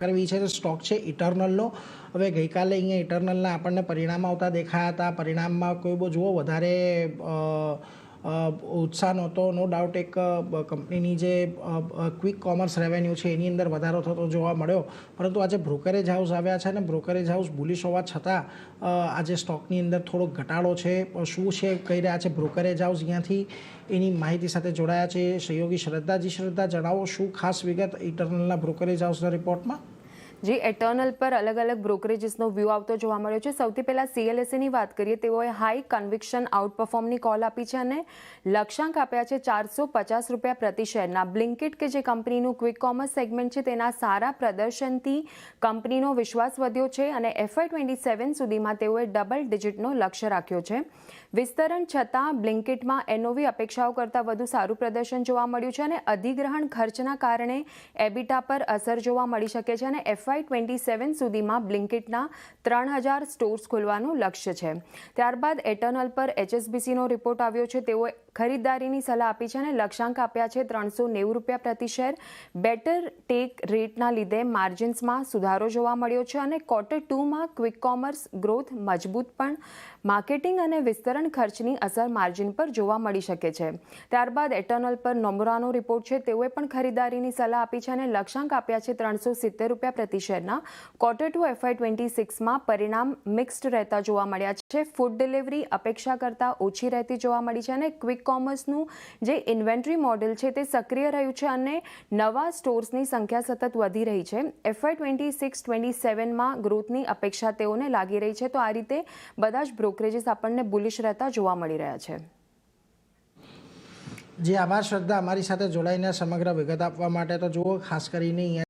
કરવી છે સ્ટોક છે ઇટરનલનો। હવે ગઈકાલે અહીંયા ઇટરનલના આપણને પરિણામ આવતા દેખાયા હતા। પરિણામમાં કોઈ બહુ જુઓ વધારે ઉત્સાહ નહોતો। નો ડાઉટ એક કંપનીની જે ક્વિક કોમર્સ રેવન્યુ છે એની અંદર વધારો થતો જોવા મળ્યો, પરંતુ આજે બ્રોકરેજ હાઉસ આવ્યા છે અને બ્રોકરેજ હાઉસ બુલિશ હોવા છતાં આજે સ્ટોકની અંદર થોડો ઘટાડો છે। શું છે કહી રહ્યા છે બ્રોકરેજ હાઉસ, અહીંયાથી એની માહિતી સાથે જોડાયા છે સહયોગી શ્રદ્ધાજી। શ્રદ્ધા, જણાવો શું ખાસ વિગત ઇટરનલના બ્રોકરેજ હાઉસના રિપોર્ટમાં? જી, એટર્નલ પર અલગ અલગ બ્રોકરેજીસનો વ્યૂ આવતો જોવા મળ્યો છે। સૌથી પહેલાં CLSAની વાત કરીએ, તેઓએ હાઈ કન્વિક્શન આઉટ પરફોર્મની કોલ આપી છે અને લક્ષ્યાંક આપ્યા છે 450 રૂપિયા પ્રતિ શેરના। બ્લિંકિટ કે જે કંપનીનું ક્વિક કોમર્સ સેગમેન્ટ છે તેના સારા પ્રદર્શનથી કંપનીનો વિશ્વાસ વધ્યો છે અને FY27 સુધીમાં તેઓએ ડબલ ડિજિટનો લક્ષ્ય રાખ્યો છે। વિસ્તરણ છતાં બ્લિંકિટમાં NOV અપેક્ષાઓ કરતાં વધુ સારું પ્રદર્શન જોવા મળ્યું છે અને અધિગ્રહણ ખર્ચના કારણે એબિટા પર અસર જોવા મળી શકે છે અને FY27 સુધીમાં બ્લિંકિટના 3000 સ્ટોર્સ ખોલવાનું લક્ષ્ય છે। ત્યારબાદ એટર્નલ પર HSBCનો રિપોર્ટ આવ્યો છે। તેઓએ ખરીદદારીની સલાહ આપી છે અને લક્ષ્યાંક આપ્યા છે 390 રૂપિયા પ્રતિ શેર। બેટર ટેક રેટના લીધે માર્જિન્સમાં સુધારો જોવા મળ્યો છે અને Q2માં ક્વિક કોમર્સ ગ્રોથ મજબૂત પણ માર્કેટિંગ અને વિસ્તરણ ખર્ચની અસર માર્જિન પર જોવા મળી શકે છે। ત્યારબાદ એટર્નલ પર નોમુરાનો રિપોર્ટ છે। તેઓએ પણ ખરીદારીની સલાહ આપી છે અને લક્ષ્યાંક આપ્યા છે 370 રૂપિયા પ્રતિ શેરના। Q2 FY26માં પરિણામ મિક્સ્ડ રહેતા જોવા મળ્યા છે। ફૂડ ડિલિવરી અપેક્ષા કરતાં ઓછી રહેતી જોવા મળી છે અને ક્વિક કોમર્સનું જે ઇન્વેન્ટરી મોડેલ છે તે સક્રિય રહ્યું છે અને નવા સ્ટોર્સની સંખ્યા સતત વધી રહી છે। FY26-27માં ગ્રોથની અપેક્ષા તેઓને લાગી રહી છે। તો આ રીતે બધા જ બ્રોકરેજીસ આપણને બુલિશ રહેતા જોવા મળી રહ્યા છે। જે આભાર શ્રદ્ધા, અમારી સાથે જોડાઈને સમગ્ર વિગત આપવા માટે। તો જુઓ, ખાસ કરીને